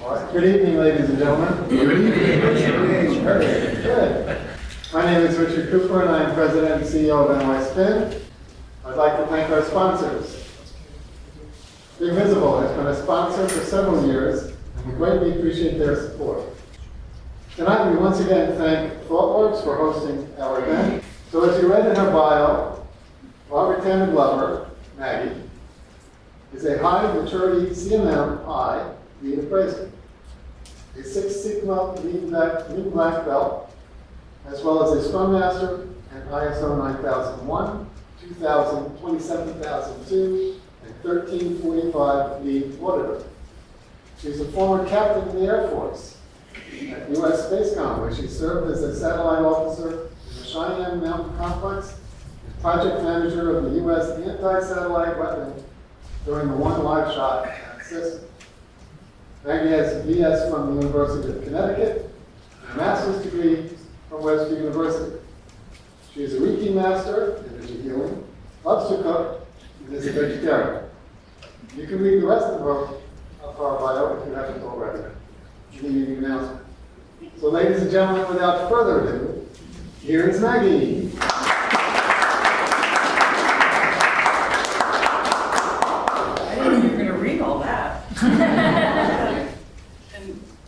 All right. Good evening, ladies and gentlemen. Good evening. Good. My name is Richard Cooper, and I am President and CEO of NY Spin. I'd like to thank our sponsors. Big Visible has been a sponsor for several years, and we greatly appreciate their support. Tonight, we once again thank Thoughtworks for hosting our event. So as you read in her bio, Margaret Tanner Glover, Maggie, is a high maturity CMMI lead appraiser, a Six Sigma lead black belt, as well as a Scrum Master and ISO 9001, 2000, 27002, and 1345 lead auditor. She's a former captain in the Air Force at U.S. Spacecom, where she served as a satellite officer in the Cheyenne Mountain Complex and project manager of the U.S. anti-satellite weapon during the One Live Shot system. Maggie has a BS from the University of Connecticut and a master's degree from Webster University. She is a Reiki master in energy healing, loves to cook, and is a vegetarian. You can read the rest of her bio if you haven't already in the meeting announcement. So ladies and gentlemen, without further ado, here is Maggie.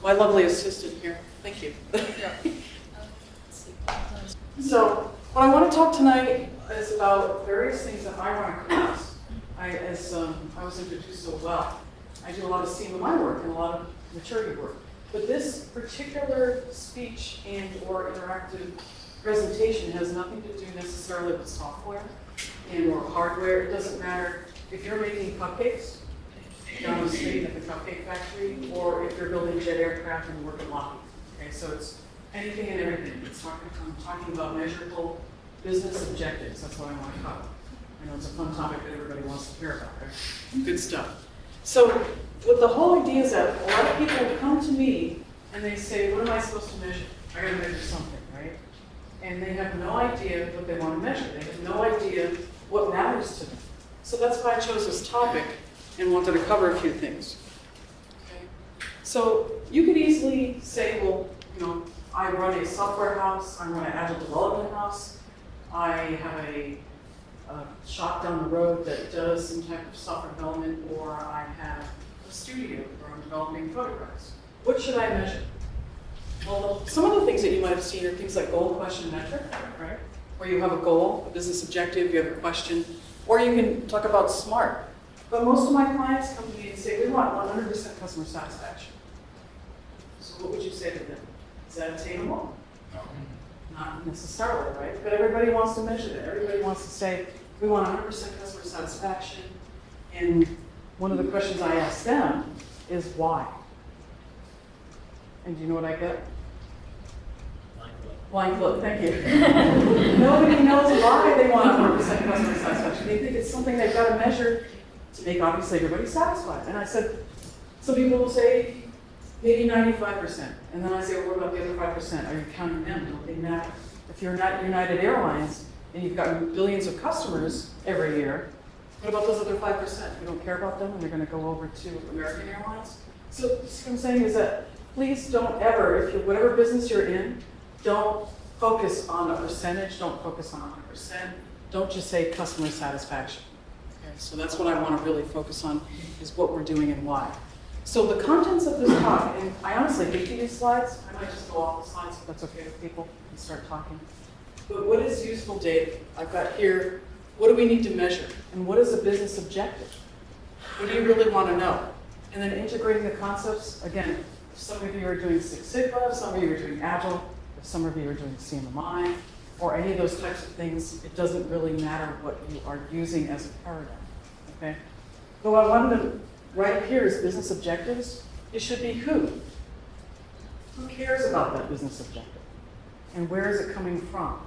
My lovely assistant here. Thank you. So, what I want to talk tonight is about various things that I run across. As I was introduced so well, I do a lot of CMMI work and a lot of maturity work. But this particular speech and or interactive presentation has nothing to do necessarily with software and or hardware. It doesn't matter if you're making cupcakes down the street at the cupcake factory, or if you're building jet aircraft and work at Lockheed. Okay, so it's anything and everything. I'm talking about measurable business objectives. That's what I want to cover. I know it's a fun topic that everybody wants to hear about, right? Good stuff. So, what the whole idea is that a lot of people come to me and they say, "What am I supposed to measure? I got to measure something, right?" And they have no idea what they want to measure. They have no idea what matters to them. So that's why I chose this topic and wanted to cover a few things. Okay. So you could easily say, well, you know, I run a software house, I run an agile development house, I have a shop down the road that does some type of software development, or I have a studio where I'm developing photographs. What should I measure? Well, some of the things that you might have seen are things like goal, question, metric, right? Where you have a goal, a business objective, you have a question, or you can talk about SMART. But most of my clients come to me and say, we want 100% customer satisfaction. So what would you say to them? Is that attainable? No. Not necessarily, right? But everybody wants to measure that. Everybody wants to say, we want 100% customer satisfaction. And one of the questions I ask them is why? And do you know what I get? Blank look, thank you. Nobody knows why they want 100% customer satisfaction. They think it's something they've got to measure to make obviously everybody satisfied. And I said, some people will say maybe 95%. And then I say, well, what about the other 5%? Are you counting them? Don't they matter? If you're not United Airlines and you've got billions of customers every year, what about those other 5%? You don't care about them and they're going to go over to American Airlines? So what I'm saying is that please don't ever, if you're whatever business you're in, don't focus on a percentage, don't focus on 100%. Don't just say customer satisfaction. Okay, so that's what I want to really focus on, is what we're doing and why. So the contents of this talk, and I honestly hate to use slides. I might just go off the slides if that's okay with people and start talking. But what is useful data? I've got here, what do we need to measure? And what is a business objective? What do you really want to know? And then integrating the concepts, again, some of you are doing Six Sigma, some of you are doing Agile, if some of you are doing CMMI, or any of those types of things, it doesn't really matter what you are using as a paradigm, okay? So what I wanted to write up here is business objectives. It should be who? Who cares about that business objective? And where is it coming from?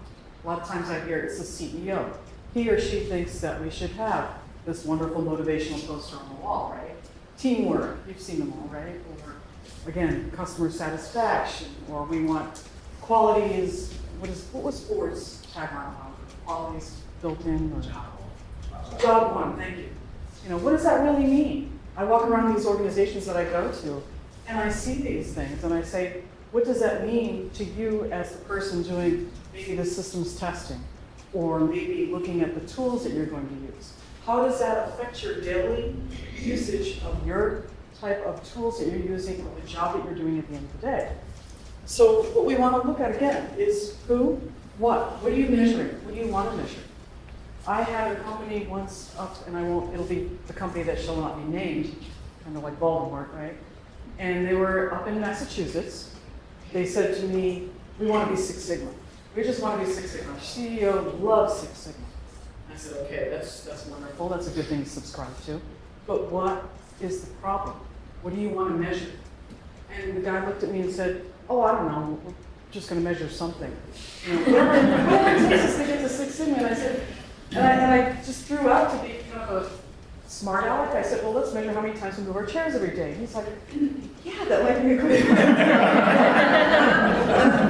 A lot of times I hear it's the CEO. He or she thinks that we should have this wonderful motivational poster on the wall, right? Teamwork, you've seen them all, right? Or again, customer satisfaction, or we want quality is, what was Ford's tagline? Quality is built in, or job one, thank you. You know, what does that really mean? I walk around these organizations that I go to, And I see these things and I say, what does that mean to you as the person doing maybe the systems testing or maybe looking at the tools that you're going to use? How does that affect your daily usage of your type of tools that you're using or the job that you're doing at the end of the day? So what we want to look at again is who, what are you measuring? What do you want to measure? I had a company once up, and it'll be the company that shall not be named, kind of like Voldemort, right? And they were up in Massachusetts. They said to me, we want to be Six Sigma. We just want to be Six Sigma. Our CEO loves Six Sigma. I said, okay, that's wonderful. That's a good thing to subscribe to. But what is the problem? What do you want to measure? And the guy looked at me and said, oh, I don't know. We're just going to measure something. You know, whatever it takes us to get to Six Sigma. And I said, and I just threw out to be kind of a smart aleck. I said, well, let's measure how many times we move our chairs every day. And he's like, yeah, that might be a good idea.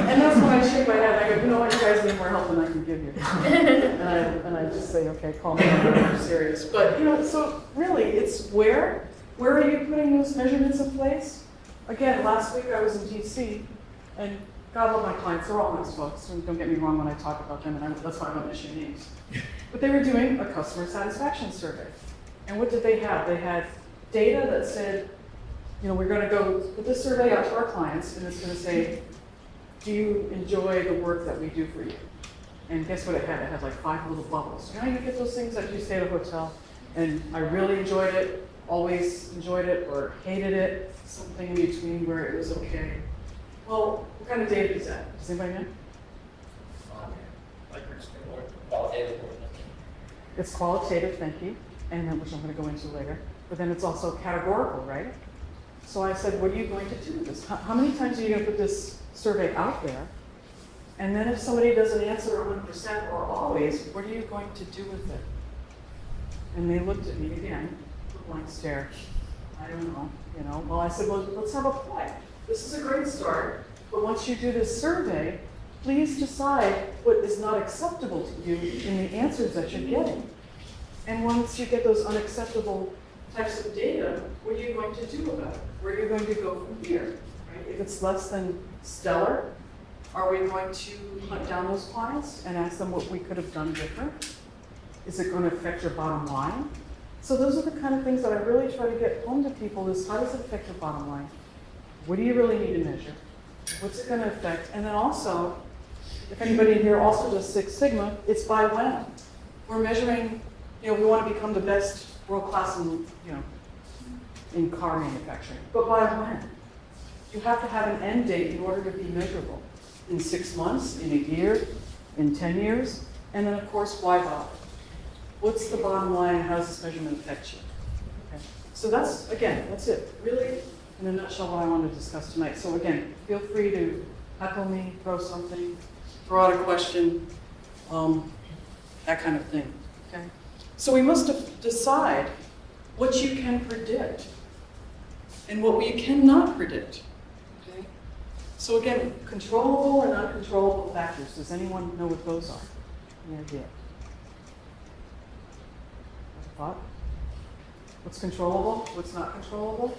And that's when I shake my head. I go, you know what, you guys need more help than I can give you. And I just say, okay, call me when you're serious. But, you know, so really, it's where are you putting those measurements in place? Again, last week I was in DC, and God love my clients, they're all nice folks, and don't get me wrong when I talk about them, and that's why I don't mention names. But they were doing a customer satisfaction survey. And what did they have? They had data that said, you know, we're going to go put this survey out to our clients, and it's going to say, do you enjoy the work that we do for you? And guess what it had? It had like 5 little bubbles. You know, you get those things after you stay at a hotel, and I really enjoyed it, always enjoyed it, or hated it, something in between where it was okay. Well, what kind of data is that? Does anybody know? Qualitative. It's qualitative, thank you, and then which I'm going to go into later. But then it's also categorical, right? So I said, what are you going to do with this? How many times are you going to put this survey out there? And then if somebody doesn't answer 100% or always, what are you going to do with it? And they looked at me again, with a blank stare. I don't know, you know. Well, I said, well, let's have a play. This is a great start, but once you do this survey, please decide what is not acceptable to you in the answers that you're getting. And once you get those unacceptable types of data, what are you going to do about it? Where are you going to go from here? Right? If it's less than stellar, are we going to hunt down those clients and ask them what we could have done different? Is it going to affect your bottom line? So those are the kind of things that I really try to get home to people is how does it affect your bottom line? What do you really need to measure? What's it going to affect? And then also, if anybody in here also does Six Sigma, it's by when. We're measuring, you know, we want to become the best world class in, you know, in car manufacturing. But by when? You have to have an end date in order to be measurable. In 6 months, in a year, in 10 years, and then of course, why bother? What's the bottom line? How does this measurement affect you? Okay. So that's, again, that's it. Really, in a nutshell, what I want to discuss tonight. So again, feel free to heckle me, throw something, throw out a question, that kind of thing. Okay. So we must decide what you can predict and what you cannot predict. Okay. So again, controllable and uncontrollable factors. Does anyone know what those are? Any idea? Thought? What's controllable? What's not controllable?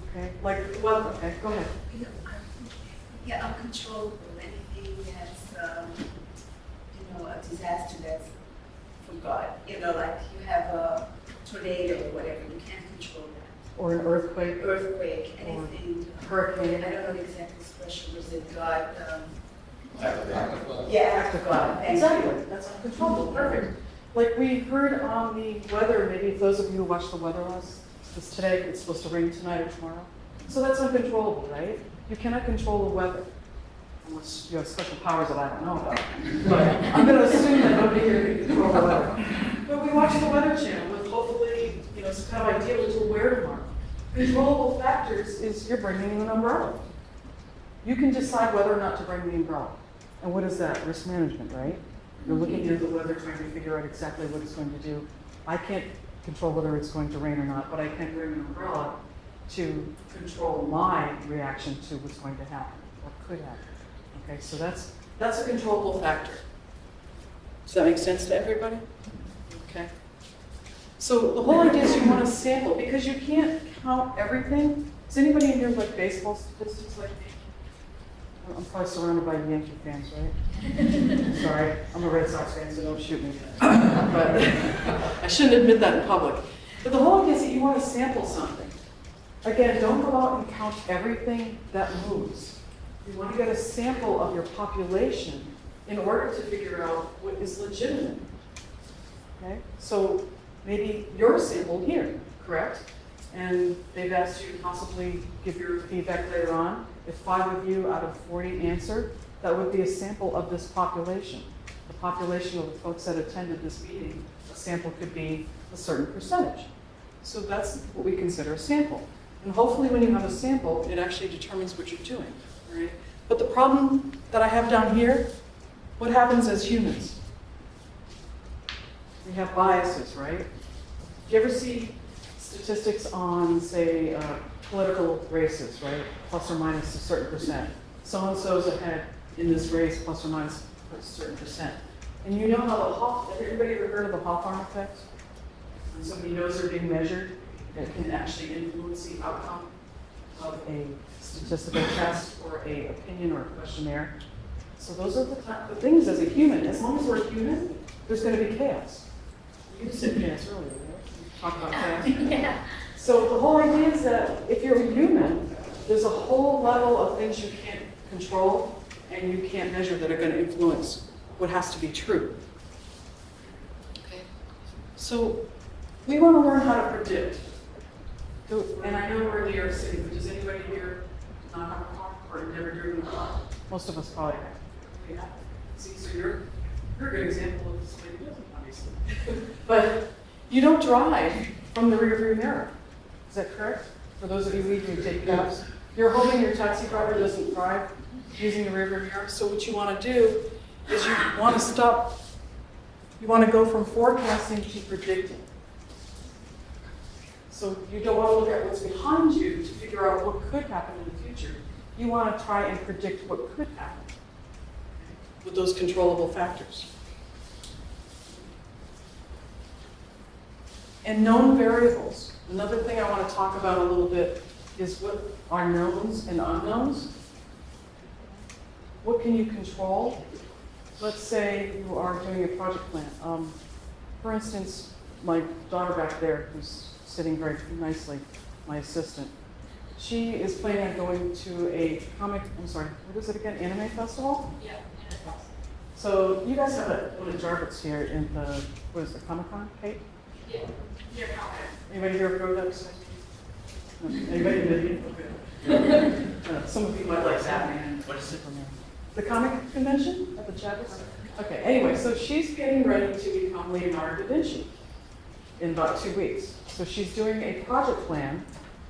Okay. Like, well, okay, go ahead. Yeah, uncontrollable. Anything that's, a disaster that's from God. You know, like you have a tornado or whatever, you can't control that. Or an earthquake. Earthquake, anything. Hurricane. I don't know the exact expression. Was it God? Act of God. Yeah, act of God. Thank you. Exactly. That's uncontrollable. Perfect. Like we heard on the weather, maybe those of you who watched the weather this today, it's supposed to rain tonight or tomorrow. So that's uncontrollable, right? You cannot control the weather unless you have special powers that I don't know about. But I'm going to assume that nobody here can control the weather. But we watch the Weather Channel with hopefully, some kind of idea what to wear tomorrow. Controllable factors is you're bringing an umbrella. You can decide whether or not to bring the umbrella. And what is that? Risk management, right? You're looking at the weather, trying to figure out exactly what it's going to do. I can't control whether it's going to rain or not, but I can bring an umbrella to control my reaction to what's going to happen or could happen. Okay, so that's a controllable factor. Does that make sense to everybody? Okay. So the whole idea is you want to sample, because you can't count everything. Does anybody in here like baseball statistics like me? I'm probably surrounded by Yankee fans, right? Sorry, I'm a Red Sox fan, so don't shoot me. But I shouldn't admit that in public. But the whole idea is that you want to sample something. Again, don't go out and count everything that moves. You want to get a sample of your population in order to figure out what is legitimate. Okay? So maybe you're sampled here, correct? And they've asked you to possibly give your feedback later on. If 5 of you out of 40 answer, that would be a sample of this population. The population of the folks that attended this meeting, a sample could be a certain percentage. So that's what we consider a sample. And hopefully when you have a sample, it actually determines what you're doing, right? But the problem that I have down here, what happens as humans? We have biases, right? Do you ever see statistics on, say, political races, right? Plus or minus a certain percent. So-and-so's ahead in this race, plus or minus a certain percent. And you know how everybody ever heard of the Hawthorne effect? When somebody knows they're being measured, that can actually influence the outcome of a statistical test or a opinion or a questionnaire. So those are the things as a human. As long as we're human, there's going to be chaos. You said chaos earlier, right? You talked about chaos. Yeah. So the whole idea is that if you're a human, there's a whole level of things you can't control and you can't measure that are going to influence what has to be true. Okay. So we want to learn how to predict. And I know we're in New York City, but does anybody here not have a car or never driven a car? Most of us probably have. Yeah. See, so you're a good example of somebody who doesn't, obviously. But you don't drive from the rearview mirror. Is that correct? For those of you who take cabs, you're hoping your taxi driver doesn't drive using the rearview mirror. So what you want to do is you want to stop. You want to go from forecasting to predicting. So you don't want to look at what's behind you to figure out what could happen in the future. You want to try and predict what could happen with those controllable factors. And known variables. Another thing I want to talk about a little bit is what are knowns and unknowns. What can you control? Let's say you are doing a project plan. For instance, my daughter back there, who's sitting very nicely, my assistant, she is planning on going to a what is it again, anime festival? Yeah. So you guys have one of Jarvis here in the, what is it, Comic-Con, Kate? Yeah. Yeah. Anybody here go to that? No. Anybody in okay. Some of you might like Batman. What is Superman? The comic convention at the Jarvis? Okay, anyway, so she's getting ready to become Leonardo da Vinci in about 2 weeks. So she's doing a project plan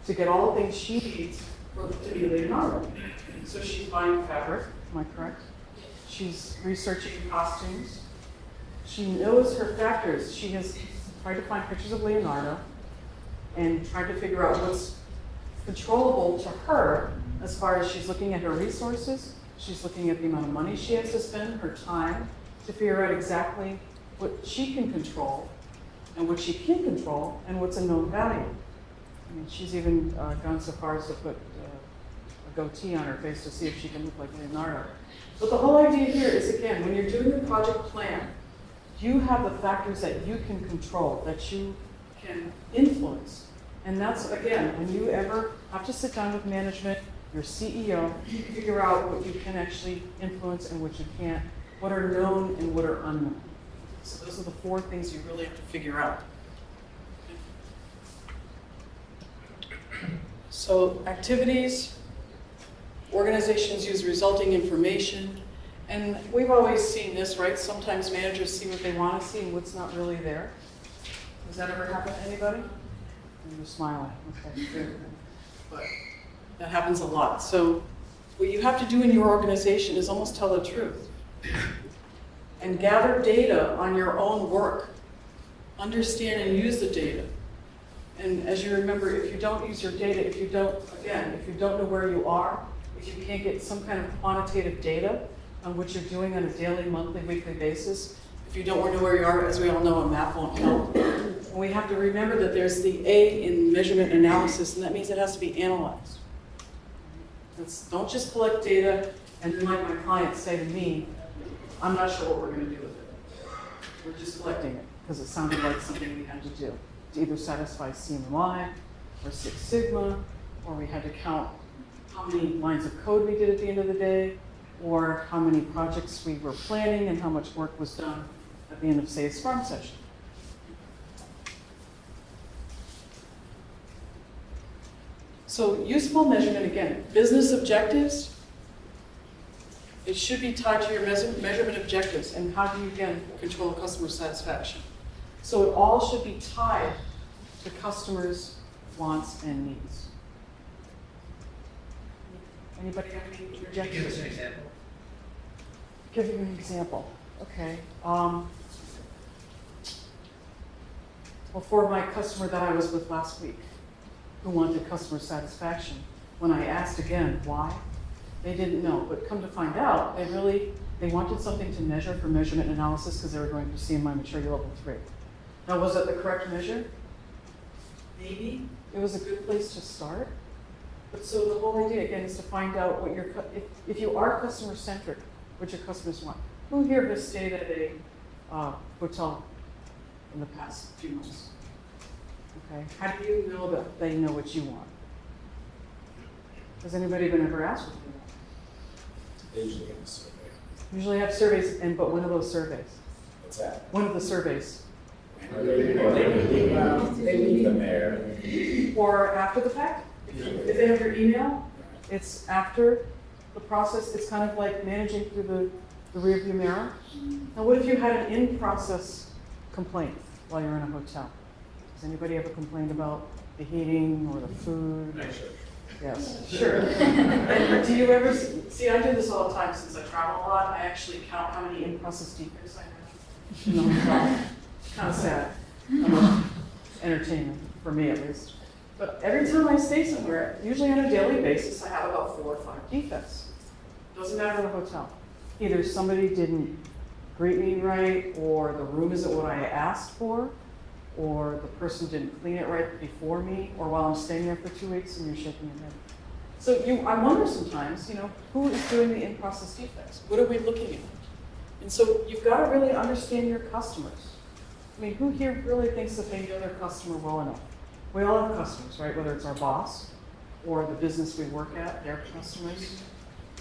to get all the things she needs to be Leonardo. So she's buying fabric, am I correct? She's researching costumes. She knows her factors. She has tried to find pictures of Leonardo and tried to figure out what's controllable to her as far as she's looking at her resources. She's looking at the amount of money she has to spend, her time, to figure out exactly what she can control and what she can't control and what's a known value. I mean, she's even gone so far as to put a goatee on her face to see if she can look like Leonardo. But the whole idea here is, again, when you're doing a project plan, you have the factors that you can control, that you can influence. And that's, again, when you ever have to sit down with management, your CEO, figure out what you can actually influence and what you can't, what are known and what are unknown. So those are the 4 things you really have to figure out. So activities, organizations use resulting information, and we've always seen this, right? Sometimes managers see what they want to see and what's not really there. Does that ever happen to anybody? You're smiling. Okay, good. But that happens a lot. So what you have to do in your organization is almost tell the truth and gather data on your own work. Understand and use the data. And as you remember, if you don't use your data, if you don't know where you are, if you can't get some kind of quantitative data on what you're doing on a daily, monthly, weekly basis, if you don't know where you are, as we all know, a map won't help. And we have to remember that there's the A in measurement analysis, and that means it has to be analyzed. Don't just collect data and then like my clients say to me, I'm not sure what we're going to do with it. We're just collecting it because it sounded like something we had to do to either satisfy CMMI or Six Sigma, or we had to count how many lines of code we did at the end of the day, or how many projects we were planning and how much work was done at the end of, say, a Scrum session. So useful measurement, again, business objectives, it should be tied to your measurement objectives. And how do you, again, control customer satisfaction? So it all should be tied to customers' wants and needs. Anybody have any objections? Give us an example. Give you an example. Okay. Well, for my customer that I was with last week, who wanted customer satisfaction, when I asked again why, they didn't know. But come to find out, they wanted something to measure for measurement analysis because they were going to see in my maturity level 3. Now, was it the correct measure? Maybe. It was a good place to start. But so the whole idea, again, is to find out what your, if you are customer-centric, what your customers want. Who here has stayed at a hotel in the past few months? Okay. How do you know that they know what you want? Has anybody been ever asked what you want? They usually get a survey. Usually have surveys, but when are those surveys? What's that? When are the surveys? They leave them there. Or after the fact? If they have your email, it's after the process. It's kind of like managing through the rearview mirror. Now, what if you had an in-process complaint while you're in a hotel? Has anybody ever complained about the heating or the food? Yes, sure. And do you ever see? I do this all the time since I travel a lot. I actually count how many in-process defects I have in the hotel. Kind of sad. Entertainment for me, at least. But every time I stay somewhere, usually on a daily basis, I have about 4 or 5 defects. Doesn't matter in a hotel. Either somebody didn't greet me right, or the room isn't what I asked for, or the person didn't clean it right before me, or while I'm staying there for 2 weeks and you're shaking your head. So I wonder sometimes, who is doing the in-process defects? What are we looking at? And so you've got to really understand your customers. I mean, who here really thinks that they know their customer well enough? We all have customers, right? Whether it's our boss or the business we work at, their customers.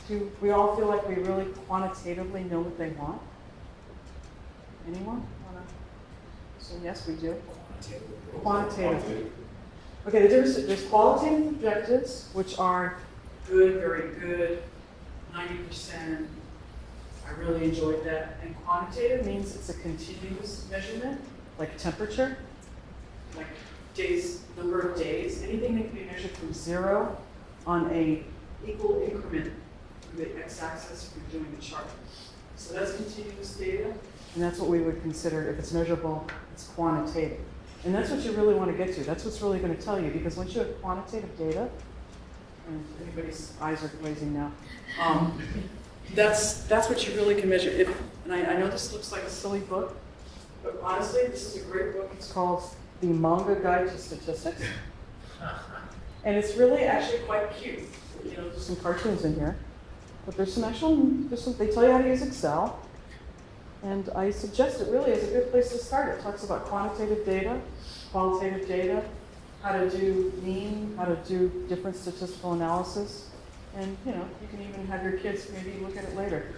Do we all feel like we really quantitatively know what they want? Anyone? So yes, we do. Quantitative. Okay, there's qualitative objectives, which are good, very good, 90%. I really enjoyed that. And quantitative means it's a continuous measurement, like temperature, like days, number of days, anything that can be measured from 0 on a equal increment for the x-axis if you're doing a chart. So that's continuous data, and that's what we would consider, if it's measurable, it's quantitative. And that's what you really want to get to. That's what's really going to tell you, because once you have quantitative data, and anybody's eyes are glazing now, that's what you really can measure. And I know this looks like a silly book, but honestly, this is a great book. It's called The Manga Guide to Statistics. And it's really actually quite cute. There's some cartoons in here, but there's some, they tell you how to use Excel. And I suggest it really is a good place to start. It talks about quantitative data, qualitative data, how to do mean, how to do different statistical analysis. And you can even have your kids maybe look at it later.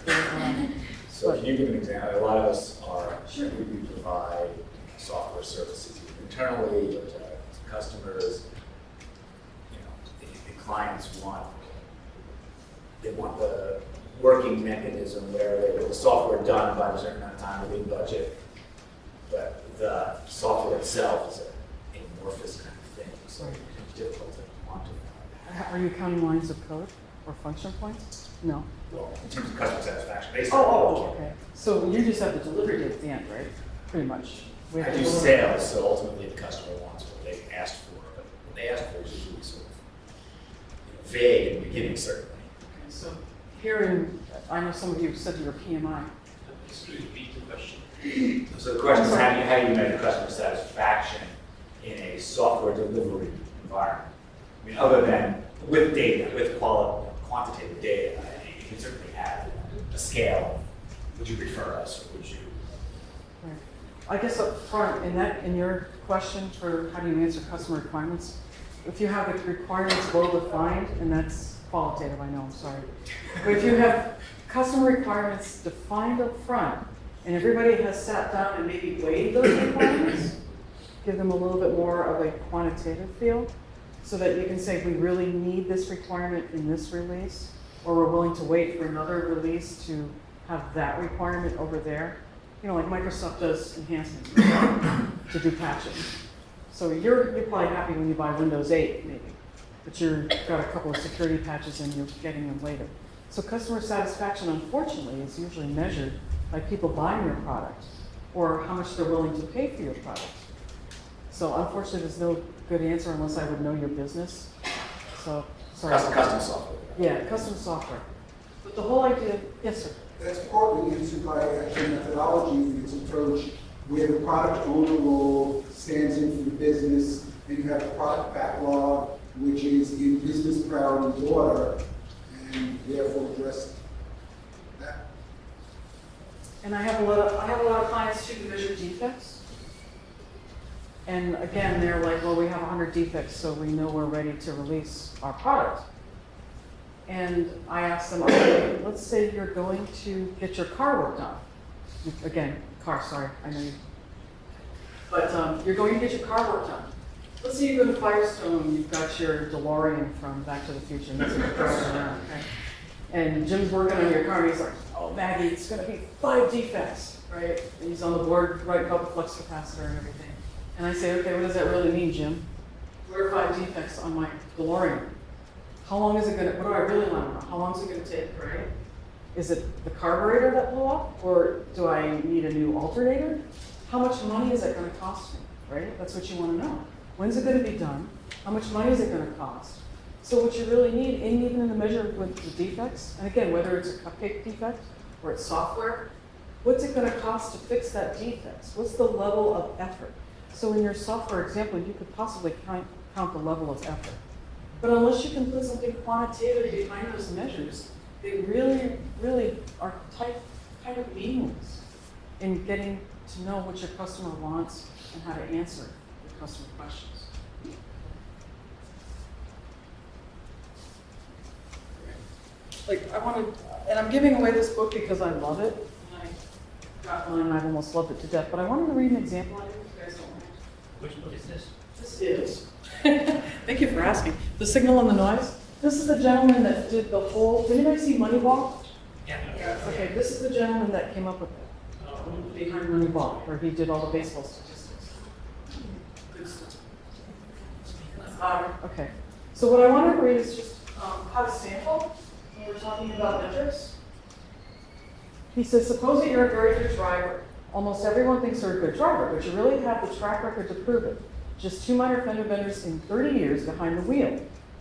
So if you give an example, a lot of us are, Sure. we provide software services either internally or to customers. The clients want the working mechanism where they get the software done by a certain amount of time within budget, but the software itself is an amorphous kind of thing, so it's difficult to quantify. Are you counting lines of code or function points? No. Well, in terms of customer satisfaction, basically. Okay. So you just have the delivery date at the end, right? Pretty much. We have I to do deliver- sales, so ultimately the customer wants what they asked for, but what they asked for is usually sort of vague in the beginning, certainly. Okay, so here I know some of you said your PMI. Just repeat the question. So the question is, how do you measure customer satisfaction software delivery environment? I mean, other than with data, with quantitative data, you can certainly have a scale. Would you refer us, or would you? Right. I guess up front, in your question for how do you answer customer requirements, if you have the requirements well defined, and that's qualitative, I know, I'm sorry. But if you have customer requirements defined up front, and everybody has sat down and maybe weighed those requirements, give them a little bit more of a quantitative feel, so that you can say, we really need this requirement in this release, or we're willing to wait for another release to have that requirement over there. You know, like Microsoft does enhancements to do patching. So you're probably happy when you buy Windows 8, maybe, but you've got a couple of security patches and you're getting them later. So customer satisfaction, unfortunately, is usually measured by people buying your product or how much they're willing to pay for your product. So unfortunately, there's no good answer unless I would know your business. So, sorry. Custom software. Yeah, custom software. But the whole idea, yes, sir. That's partly answered by actual methodology in its approach, where the product owner role stands in for the business, and you have a product backlog, which is in business priority order, and therefore address that. And I have a lot of clients who measure defects. And again, they're like, well, we have 100 defects, so we know we're ready to release our product. And I ask them, okay, let's say you're going to get your car worked on. Again, car, sorry, I know you. But you're going to get your car worked on. Let's say you go to Firestone, you've got your DeLorean from Back to the Future, and it's driving around, okay? And Jim's working on your car, and he's like, oh, Maggie, it's gonna be 5 defects, right? And he's on the board writing about the flux capacitor and everything. And I say, okay, what does that really mean, Jim? What are 5 defects on my DeLorean? How long is it gonna, what do I really want to know? How long is it gonna take, right? Is it the carburetor that blew up? Or do I need a new alternator? How much money is it gonna cost me, right? That's what you wanna know. When's it gonna be done? How much money is it gonna cost? So what you really need, and even in the measure with the defects, and again, whether it's a cupcake defect or it's software, what's it gonna cost to fix that defect? What's the level of effort? So in your software example, you could possibly count the level of effort. But unless you can put something quantitative behind those measures, they really, really are kind of meaningless in getting to know what your customer wants and how to answer your customer questions. Like I wanted, and I'm giving away this book because I love it. And I got mine and I've almost loved it to death. But I wanted to read an example of it if you guys don't mind. Which book is this? This is. Thank you for asking. The Signal and the Noise. This is the gentleman that did the whole. Did anybody see Moneyball? Yeah. Okay, this is the gentleman that came up with it. Behind Moneyball, where he did all the baseball statistics. Good stuff. Okay. So what I wanted to read is just how to sample when we're talking about metrics. He says, suppose that you're a very good driver. Almost everyone thinks they're a good driver, but you really have the track record to prove it. Just 2 minor fender benders in 30 years behind the wheel,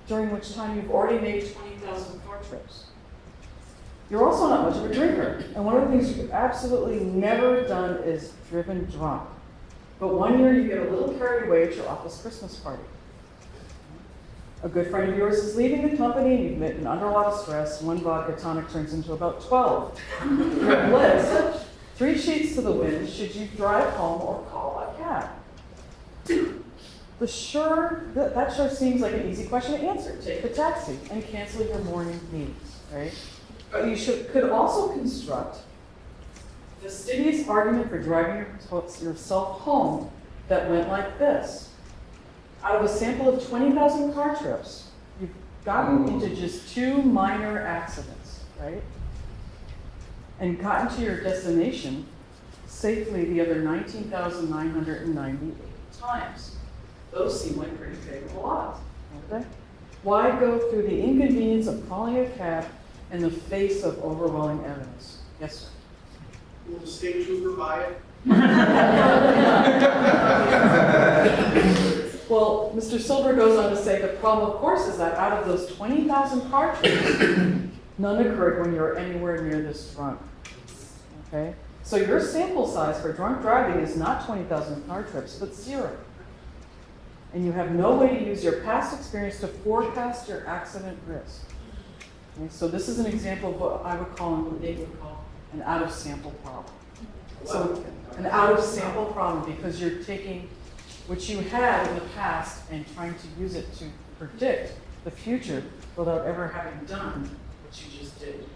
during which time you've already made 20,000 car trips. You're also not much of a drinker, and one of the things you've absolutely never done is driven drunk. But one year you get a little carried away at your office Christmas party. A good friend of yours is leaving the company, and you've been under a lot of stress. 1 vodka tonic turns into about 12. You're at bliss. 3 sheets to the wind should you drive home or call a cab. That sure seems like an easy question to answer. Take the taxi and cancel your morning meetings, right? But you could also construct the fastidious argument for driving yourself home that went like this. Out of a sample of 20,000 car trips, you've gotten into just 2 minor accidents, right? And gotten to your destination safely the other 19,998 times. Those seem like pretty favorable odds, don't they? Why go through the inconvenience of calling a cab in the face of overwhelming evidence? Yes, sir. Will the state trooper buy it? Well, Mr. Silver goes on to say the problem, of course, is that out of those 20,000 car trips, none occurred when you were anywhere near this drunk. Okay? So your sample size for drunk driving is not 20,000 car trips, but 0. And you have no way to use your past experience to forecast your accident risk. Okay, so this is an example of what I would call and what they would call an out-of-sample problem. So an out-of-sample problem because you're taking what you had in the past and trying to use it to predict the future without ever having done what you just did.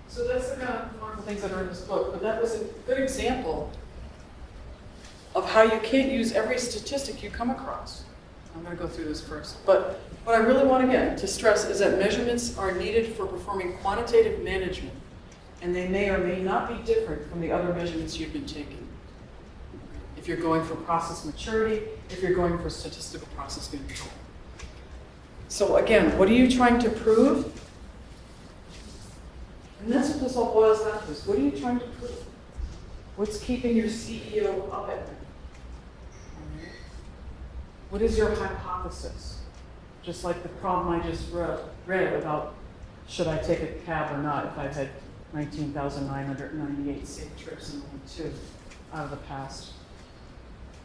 So that's the kind of wonderful things that are in this book, but that was a good example of how you can't use every statistic you come across. I'm going to go through this first. But what I really want again to stress is that measurements are needed for performing quantitative management, and they may or may not be different from the other measurements you've been taking. If you're going for process maturity, if you're going for statistical process control. So again, what are you trying to prove? And that's what this all boils down to, is what are you trying to prove? What's keeping your CEO up at night? What is your hypothesis? Just like the problem I just read about should I take a cab or not if I've had 19,998 safe trips and only 2 out of the past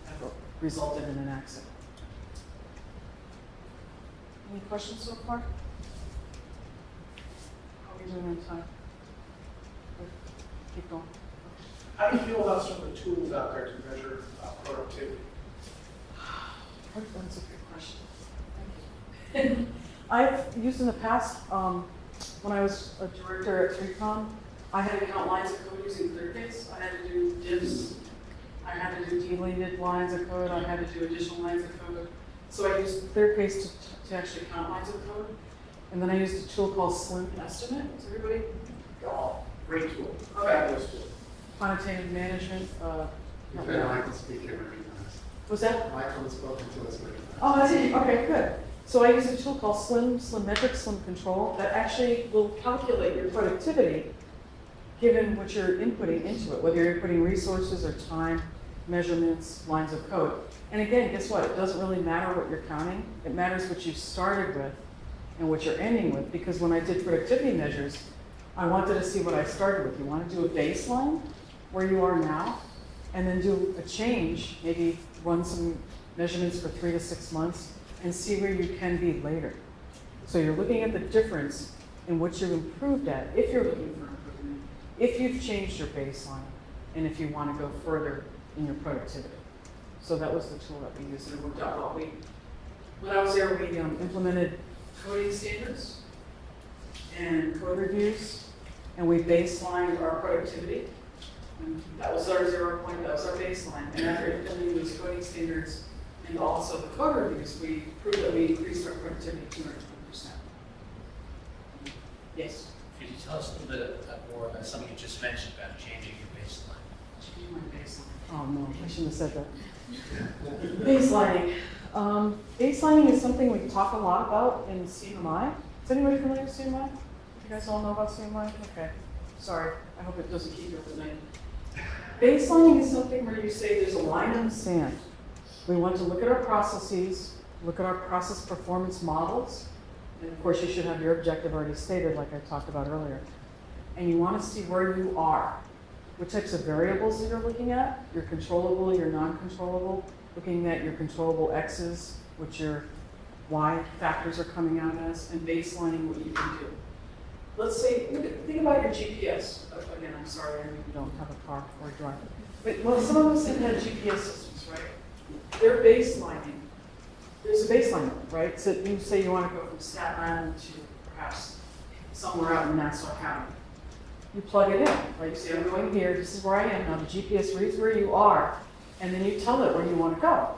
have resulted in an accident. Any questions so far? How are we doing on time? Good. Keep going. How do you feel about some of the tools out there to measure productivity? That's a good question. Thank you. I've used in the past, when I was a director at 3Com, I had to count lines of code using ClearCase. I had to do diffs. I had to do deleted lines of code. I had to do additional lines of code. So I used ClearCase to actually count lines of code. And then I used a tool called Slim Estimate. Is everybody? Oh, great tool. Okay. Fabulous tool. Quantitative management. You've had Michael speak here recognized. Was that? Michael has spoken to us recognized. Oh, that's it. Okay, good. So I use a tool called Slim Metric, Slim Control, that actually will calculate your productivity given what you're inputting into it, whether you're inputting resources or time, measurements, lines of code. And again, guess what? It doesn't really matter what you're counting. It matters what you started with and what you're ending with, because when I did productivity measures, I wanted to see what I started with. You want to do a baseline where you are now, and then do a change, maybe run some measurements for 3 to 6 months, and see where you can be later. So you're looking at the difference in what you've improved at, if you're looking for improvement, if you've changed your baseline, and if you want to go further in your productivity. So that was the tool that we used, and it worked out well. When I was there, we implemented coding standards and code reviews, and we baselined our productivity. And that was our 0 point, that was our baseline. And after implementing these coding standards and also the code reviews, we proved that we increased our productivity 220%. Yes? Could you tell us a little bit more about something you just mentioned about changing your baseline? Change my baseline. Oh no, I shouldn't have said that. Baselining. Baselining is something we talk a lot about in CMI. Is anybody familiar with CMI? You guys all know about CMI? Okay. Sorry. I hope it doesn't keep you up at night. Baselining is something where you say there's a line in the sand. We want to look at our processes, look at our process performance models, and of course you should have your objective already stated like I talked about earlier. And you want to see where you are, what types of variables that you're looking at, your controllable, your non-controllable, looking at your controllable X's, what your Y factors are coming out as, and baselining what you can do. Let's say, think about your GPS. Again, I'm sorry, I know you don't have a car or a driver. But well, some of us have had GPS systems, right? They're baselining. There's a baseline, right? So you say you want to go from Staten Island to perhaps somewhere out in Nassau County. You plug it in, right? You say, I'm going here, this is where I am now. The GPS reads where you are, and then you tell it where you want to go.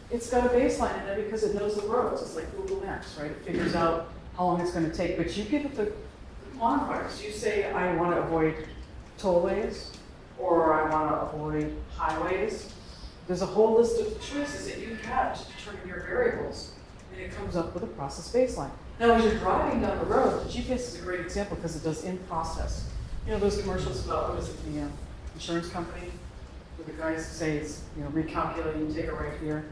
It's got a baseline in there because it knows the roads. It's like Google Maps, right? It figures out how long it's going to take. But you give it the quantifiers. You say, I want to avoid tollways, or I want to avoid highways. There's a whole list of choices that you have to determine your variables, and it comes up with a process baseline. Now, as you're driving down the road, the GPS is a great example because it does in process. You know those commercials about, what is it, the insurance company, where the guys say it's, recalculating, take it right here.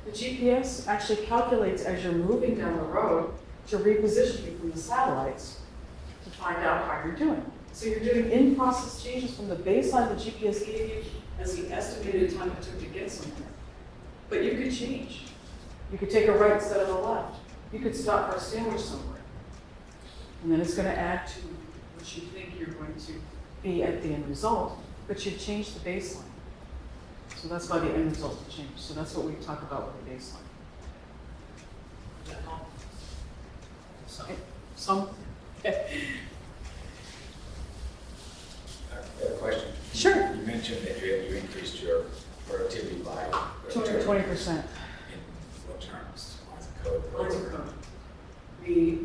The GPS actually calculates as you're moving down the road to reposition you from the satellites to find out how you're doing. So you're doing in-process changes from the baseline the GPS gave you as the estimated time it took to get somewhere. But you could change. You could take a right instead of a left. You could stop for a sandwich somewhere. And then it's going to add to what you think you're going to be at the end result, but you've changed the baseline. So that's why the end result will change. So that's what we talk about with the baseline. Does that help? Some. Some? I have a question. Sure. You mentioned that you increased your productivity by 220%. in what terms? Lines of code? Lines of code. We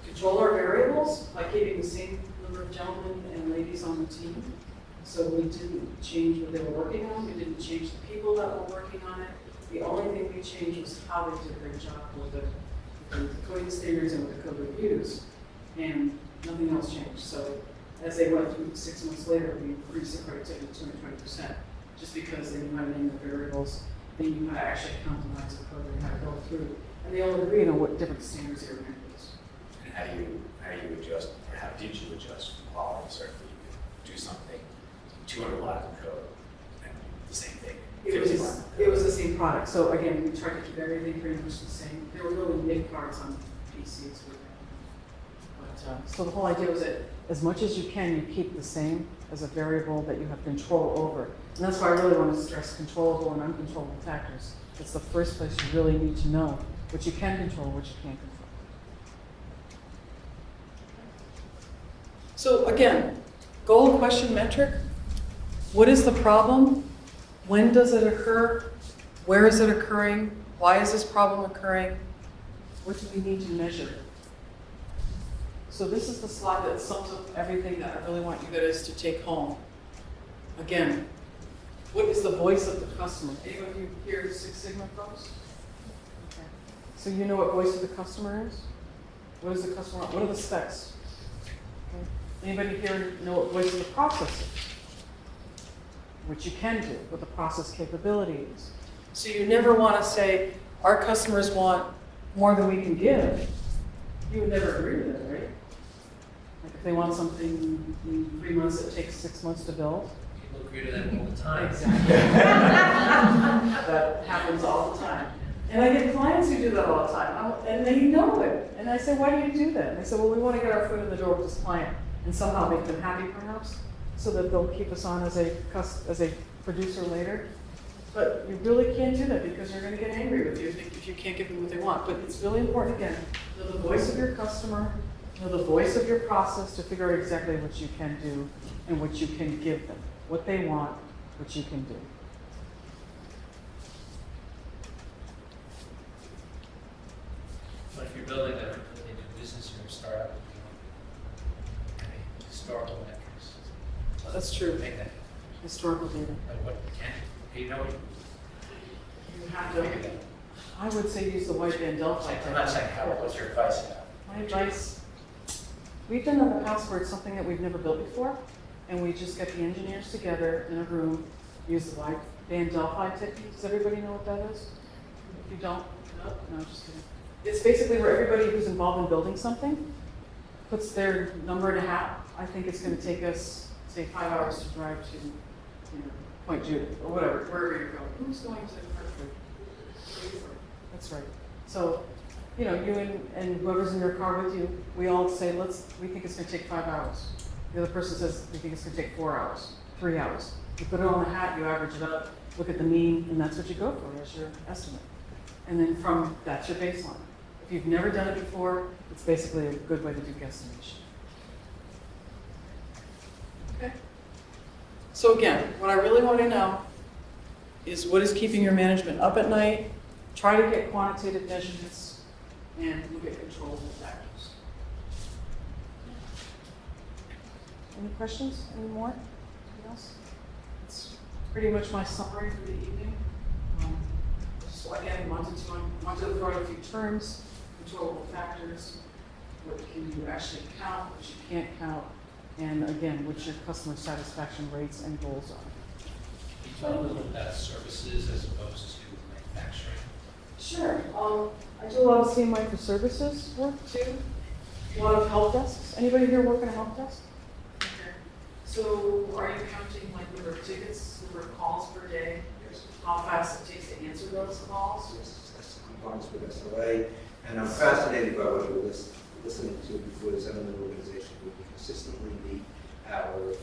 control our variables by keeping the same number of gentlemen and ladies on the team. So we didn't change what they were working on. We didn't change the people that were working on it. The only thing we changed was how they did their job with the coding standards and with the code reviews. And nothing else changed. So as they went through 6 months later, we increased the productivity to 220%, just because they knew how to name the variables, they knew how to actually count the lines of code, and how to go through. And they all agreed on what different standards they were going to use. And how do you adjust, or how did you adjust for quality? Certainly you could do something, 200 lines of code, and the same thing. It 50 was, lines of it code. was the same product. So again, we tried to keep everything pretty much the same. There were really NIC cards on PCs. But so the whole idea was that as much as you can, you keep the same as a variable that you have control over. And that's why I really want to stress controllable and uncontrollable factors. It's the first place you really need to know what you can control, what you can't control. So again, goal, question, metric. What is the problem? When does it occur? Where is it occurring? Why is this problem occurring? What do we need to measure? So this is the slide that sums up everything that I really want you guys to take home. Again, what is the voice of the customer? Anyone of you here Six Sigma folks? Okay. So you know what voice of the customer is? What is the customer? What are the specs? Okay. Anybody here know what voice of the process is? What you can do, what the process capability is. So you never want to say, our customers want more than we can give. You would never agree with that, right? Like if they want something in 3 months, it takes 6 months to build. People agree to that all the time. Exactly. That happens all the time. And I get clients who do that all the time, and they know it. And I say, why do you do that? And they say, well, we want to get our foot in the door with this client and somehow make them happy, perhaps, so that they'll keep us on as a producer later. But you really can't do that because they're going to get angry with you if you can't give them what they want. But it's really important, again, know the voice of your customer, know the voice of your process to figure out exactly what you can do and what you can give them, what they want, what you can do. But if you're building a new business or a startup, you know, historical metrics. That's true. Make that, Historical data. but what you know, You have figure to, that. I would say use the white band Delphi. I'm not saying how, what's your advice about? My advice, we've done in the past where it's something that we've never built before, and we just get the engineers together in a room, use the white band Delphi technique. Does everybody know what that is? If you don't, no, just kidding. It's basically where everybody who's involved in building something puts their number in a hat. I think it's going to take us, say, 5 hours to drive to, Point Judith, or whatever, wherever you're going. Who's going to Hartford? That's right. So, you and whoever's in your car with you, we all say, we think it's going to take 5 hours. The other person says, we think it's going to take 4 hours, 3 hours. You put it on the hat, you average it up, look at the mean, and that's what you go for as your estimate. And then that's your baseline. If you've never done it before, it's basically a good way to do guesstimation. Okay? So again, what I really want to know is what is keeping your management up at night. Try to get quantitative measurements and look at controllable factors. Any questions? Any more? Anything else? It's pretty much my summary for the evening. So again, wanted to throw out a few terms, controllable factors, what can you actually count, what you can't count, and again, what your customer satisfaction rates and goals are. Can you talk a little bit about services as opposed to manufacturing? Sure. I do a lot of CMI for services work too. A lot of help desks. Anybody here work in a help desk? Okay. So are you counting like number of tickets, number of calls per day? how fast it takes to answer those calls? That's compliance with SLA. And I'm fascinated by what you're listening to before this eminent organization. We consistently meet our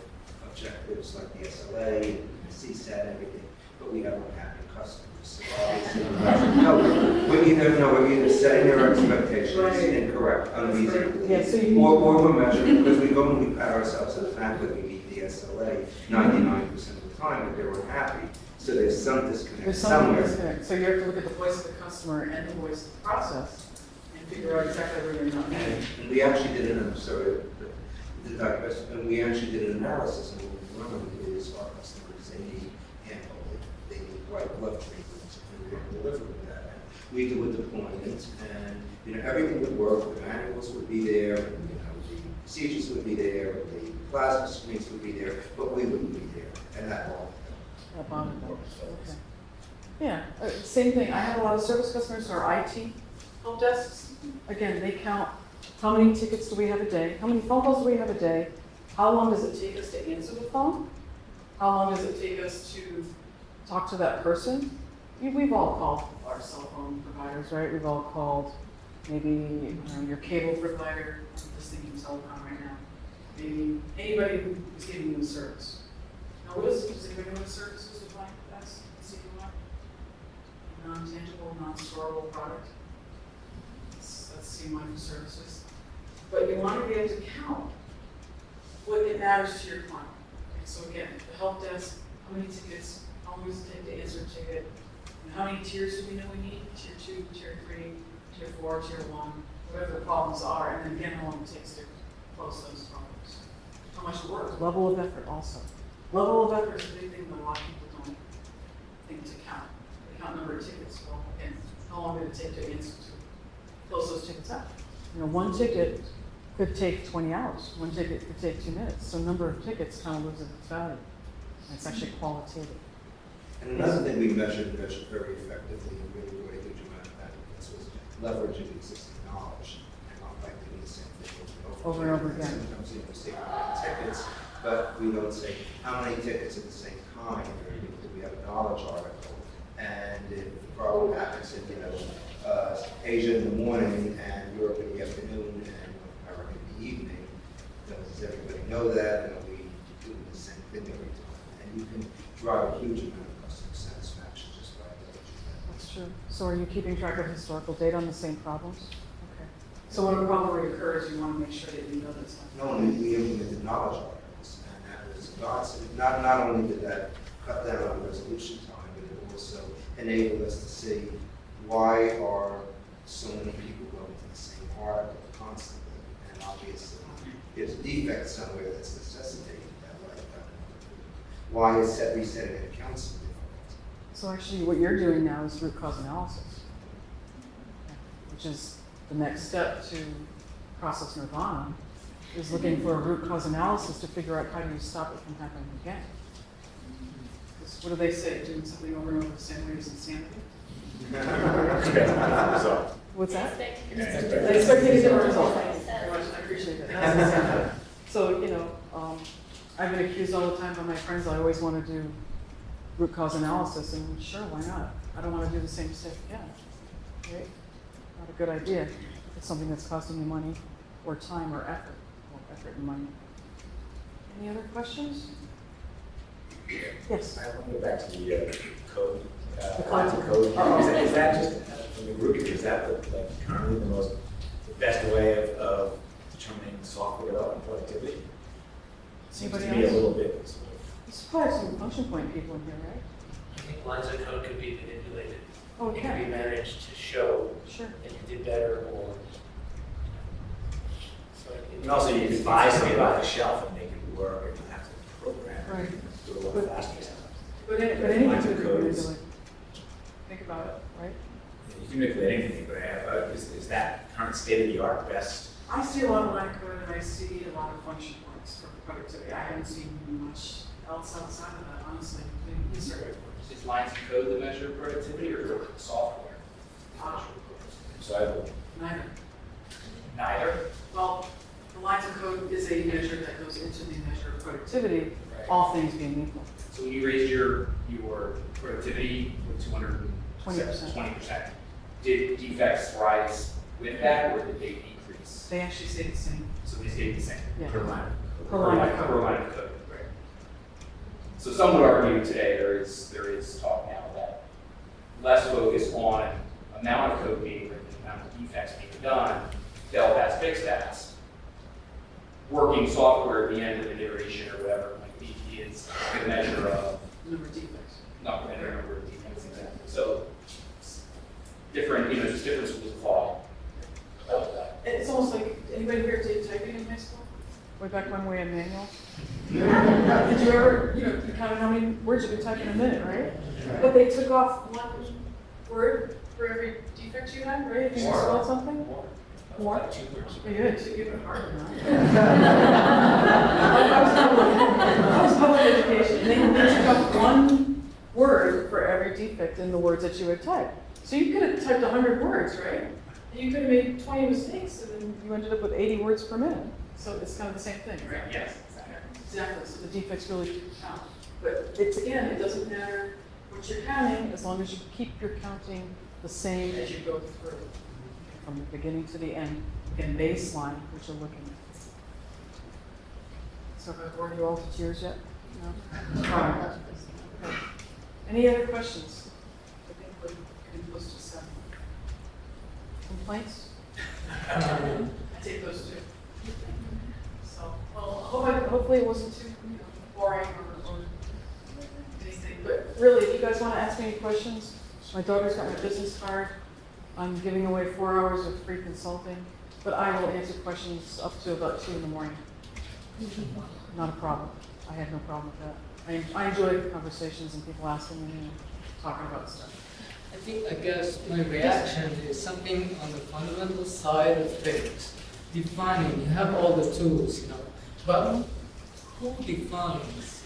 objectives like the SLA, and the CSAT, and everything, but we have unhappy customers. So obviously, we're either setting their expectations incorrect, unreasonably, Yeah, so you- or we're measuring, because we go and we pat ourselves on the back that we meet the SLA 99% of the time, but they're unhappy. So there's some disconnect There's something somewhere. disconnect. So you have to look at the voice of the customer and the voice of the process and figure out exactly where you're not meeting. And we actually did an, I'm sorry, the digress, and we actually did an analysis, and what we learned is our customers, they need handholding, they need white glove treatment, and we're going to deliver with that. And we do a deployment, and everything would work, the manuals would be there, and, the procedures would be there, the plasma screens would be there, but we wouldn't be there, and that all. That bothered them. Okay. Yeah, same thing. I have a lot of service customers who are IT help desks. Again, they count how many tickets do we have a day, how many phone calls do we have a day, how long does it take us to answer the phone, how long does it take us to talk to that person. We've all called our cell phone providers, right? We've all called maybe your cable provider. I'm just thinking telecom right now. Maybe anybody who is giving you a service. Now, does anybody know what service is defined as? Non-tangible, non-storable product. That's CMI for services. But you want to be able to count what it matters to your client. Okay, so again, the help desk, how many tickets, how long does it take to answer a ticket, and how many tiers do we know we need? Tier 2, Tier 3, Tier 4, Tier 1, whatever the problems are, and then again, how long it takes to close those problems. How much work? Level of effort also. Level of effort is a big thing that a lot of people don't think to count. They count number of tickets. Well, again, how long did it take to answer to close those tickets out? One ticket could take 20 hours. One ticket could take 2 minutes. So number of tickets kind of loses its value. And it's actually qualitative. And another thing we measured very effectively and really what a huge amount of that was leveraging existing knowledge and not like doing the same thing Over and over again. Sometimes we say tickets, but we don't say how many tickets at the same time. We have a knowledge article, and if the problem happens in Asia in the morning and Europe in the afternoon and America in the evening, does everybody know that? And we do the same thing every time, and you can drive a huge amount of customer satisfaction just by leveraging that. That's true. So are you keeping track of historical data on the same problems? Okay. So when a problem reoccurs, you want to make sure that you know that's Not only we implemented knowledge articles, and that was godsend. Not only did that cut down on resolution time, but it also enabled us to see why are so many people going to the same article constantly, and obviously there's a defect somewhere that's necessitating that right. Why is resetting an account so difficult? So actually what you're doing now is root cause analysis, which is the next step to process nirvana, is looking for a root cause analysis to figure out how do you stop it from happening again. 'Cause what do they say? Doing something over and over the same way is insanity? What's that? They expect a different result. Very much. I appreciate that. That's insanity. So, I've been accused all the time by my friends, I always want to do root cause analysis, and sure, why not? I don't want to do the same mistake again, right? Not a good idea. It's something that's costing you money, or time, or effort and money. Any other questions? Yes? I want to go back to the code, The lines of code. code. Is that just, from the group, is that currently the best way of determining software development productivity? Seems to Anybody be a else? little bit. There's probably some function point people in here, right? I think lines of code could be manipulated. Oh, It can be okay. managed to show Sure. that you did better or. So And also, you can buy something off the shelf and make it work, and you have to program it, Right. do it a little faster. But anything Lines could of be code is- manipulated. Think about it, right? You can manipulate anything, but is that current state of the art best? I see a lot of line code and I see a lot of function points for productivity. I haven't seen much else outside of that, honestly. Yes, sir. Is lines of code the measure of productivity or the software? So I Neither. Neither. Well, the lines of code is a measure that goes into the measure of productivity, Right. all things being equal. So when you raised your productivity with 20%. 20%. Did defects rise with that, or did they decrease? They actually stay the same. So they stayed the same? Yeah. Per line. Per line of code. Per line of code, right. So some would argue today there is talk now that less focus on amount of code being written, amount of defects being done, fail fast, fix fast. Working software at the end of an iteration or whatever it might be is a measure of Number of defects. not a number of defects exactly. So different, just different schools of thought about that. It's almost like, anybody here did typing in high school? Way back when we had manuals? Did you ever, you counted how many words you could type in a minute, right? But they took off one word for every defect you had, right? If you spelled something? More? Like 2 words. Very good, so you even harder I was public education. They took off one word for every defect in the words that you had typed. So you could have typed 100 words, right? And you could have made 20 mistakes, and then you ended up with 80 words per minute. So it's kind of the same thing, right? Yes, exactly. Exactly, so the defects really do count. But it's, again, it doesn't matter what you're counting, as long as you keep your counting the same as you go through, from the beginning to the end, in baseline, which you're looking at. So have I bored you all to tears yet? No? All right. Okay. Any other questions? I think we're getting close to 7. Complaints? I take those too. So, well, hopefully it wasn't too boring or anything. But really, if you guys want to ask me any questions, my daughter's got my business card. I'm giving away 4 hours of free consulting, but I will answer questions up to about 2 in the morning. Not a problem. I have no problem with that. I enjoy conversations and people asking me and talking about stuff. I guess my reaction is something on the fundamental side of things. Defining, you have all the tools, but who defines,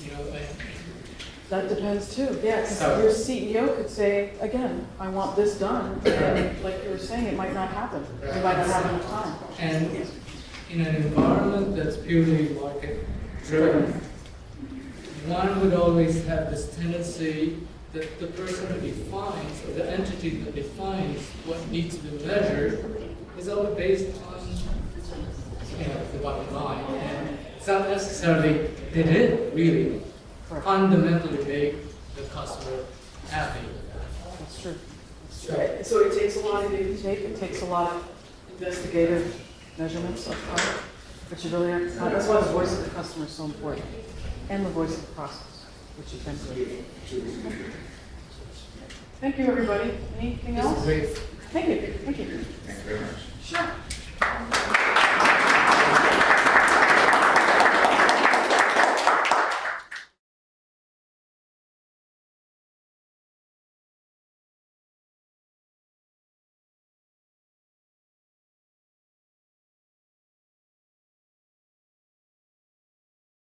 That depends too. Yeah, 'cause So- your CEO could say, again, I want this done, and like you were saying, it might not happen. You might not have enough time. And in an environment that's purely market driven, one would always have this tendency that the person who defines, or the entity that defines what needs to be measured, is always based on the bottom line. And it's not necessarily, they did really fundamentally make the customer happy. That's true. So, So it takes a lot of data tape, it takes a lot of investigative measurements up front, but you really have to, that's why the voice of the customer is so important, and the voice of the process, which you can do. Thank you, everybody. Anything else? it's great. Thank you, thank you. Thank you very much.